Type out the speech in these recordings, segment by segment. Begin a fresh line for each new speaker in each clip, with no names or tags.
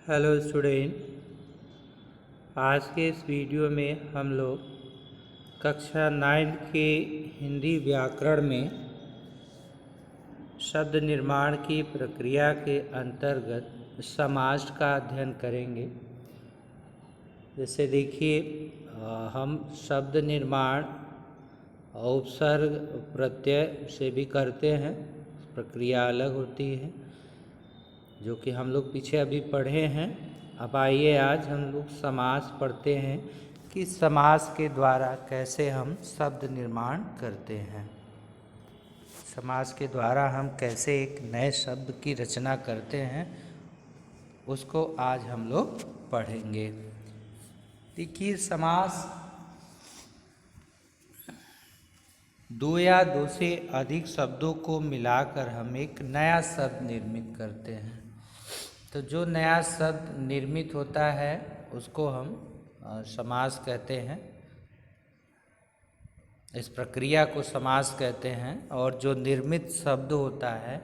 Hello student, आज के इस वीडियो में हम लोग कक्षा 9 के हिंदी व्याकरण में शब्द निर्माण की प्रक्रिया के अंतर्गत समास का अध्ययन करेंगे। जैसे देखिए, हम शब्द निर्माण उपसर्ग प्रत्यय से भी करते हैं, प्रक्रिया अलग होती है जो कि हम लोग पीछे अभी पढ़े हैं। अब आइए आज हम लोग समास पढ़ते हैं कि समास के द्वारा कैसे हम शब्द निर्माण करते हैं। समास के द्वारा हम कैसे एक नए शब्द की रचना करते हैं, उसको आज हम लोग पढ़ेंगे। देखिए, समास दो या दो से अधिक शब्दों को मिलाकर हम एक नया शब्द निर्मित करते हैं। तो जो नया शब्द निर्मित होता है उसको हम समास कहते हैं। इस प्रक्रिया को समास कहते हैं। और जो निर्मित शब्द होता है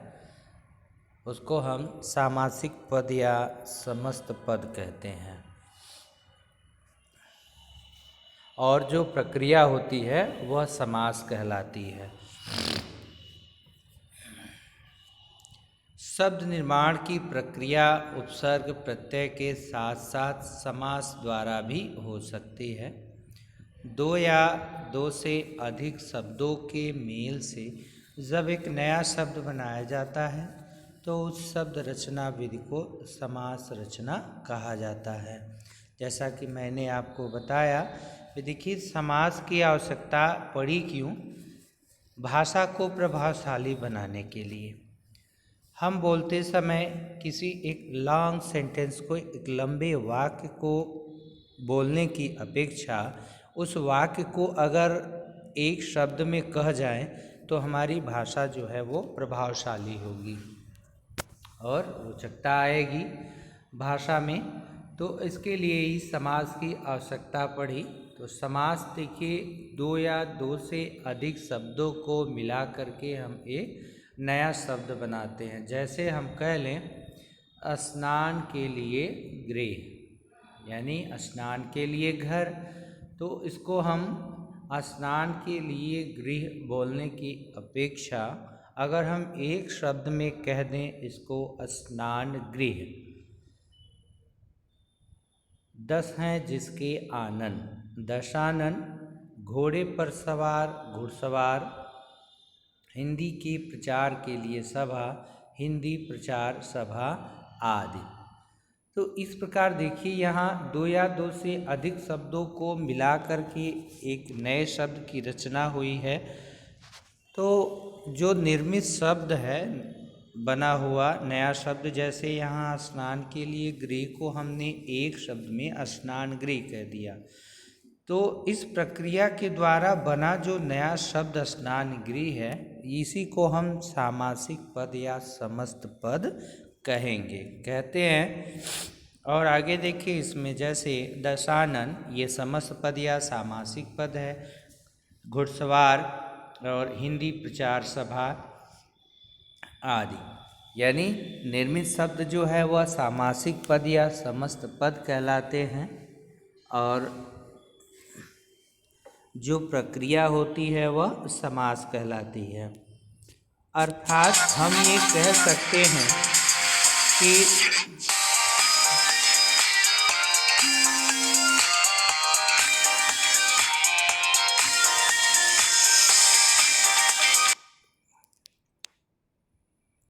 उसको हम सामासिक पद या समस्त पद कहते हैं। और जो प्रक्रिया होती है वह समास कहलाती है। शब्द निर्माण की प्रक्रिया उपसर्ग प्रत्यय के साथ साथ समास द्वारा भी हो सकती है। दो या दो से अधिक शब्दों के मेल से जब एक नया शब्द बनाया जाता है तो उस शब्द रचना विधि को समास रचना कहा जाता है। जैसा कि मैंने आपको बताया, देखिए समास की आवश्यकता पड़ी क्यों? भाषा को प्रभावशाली बनाने के लिए। हम बोलते समय किसी एक लॉन्ग सेंटेंस को, एक लंबे वाक्य को बोलने की अपेक्षा उस वाक्य को अगर एक शब्द में कह जाए तो हमारी भाषा जो है वो प्रभावशाली होगी और रोचकता आएगी भाषा में। तो इसके लिए ही समास की आवश्यकता पड़ी। तो समास देखिए, दो या दो से अधिक शब्दों को मिला करके हम एक नया शब्द बनाते हैं। जैसे हम कह लें स्नान के लिए गृह, यानी स्नान के लिए घर। तो इसको हम स्नान के लिए गृह बोलने की अपेक्षा अगर हम एक शब्द में कह दें इसको स्नान गृह। 10 हैं जिसके आनन, दशानन। घोड़े पर सवार, घुड़सवार। हिंदी के प्रचार के लिए सभा, हिंदी प्रचार सभा आदि। तो इस प्रकार देखिए, यहाँ दो या दो से अधिक शब्दों को मिला करके एक नए शब्द की रचना हुई है। तो जो निर्मित शब्द है, बना हुआ नया शब्द, जैसे यहाँ स्नान के लिए गृह को हमने एक शब्द में स्नान गृह कह दिया। तो इस प्रक्रिया के द्वारा बना जो नया शब्द स्नान गृह है, इसी को हम सामासिक पद या समस्त पद कहेंगे, कहते हैं। और आगे देखिए, इसमें जैसे दशानन, ये समस्त पद या सामासिक पद है। घुड़सवार और हिंदी प्रचार सभा आदि, यानी निर्मित शब्द जो है वह सामासिक पद या समस्त पद कहलाते हैं। और जो प्रक्रिया होती है वह समास कहलाती है। अर्थात हम ये कह सकते हैं कि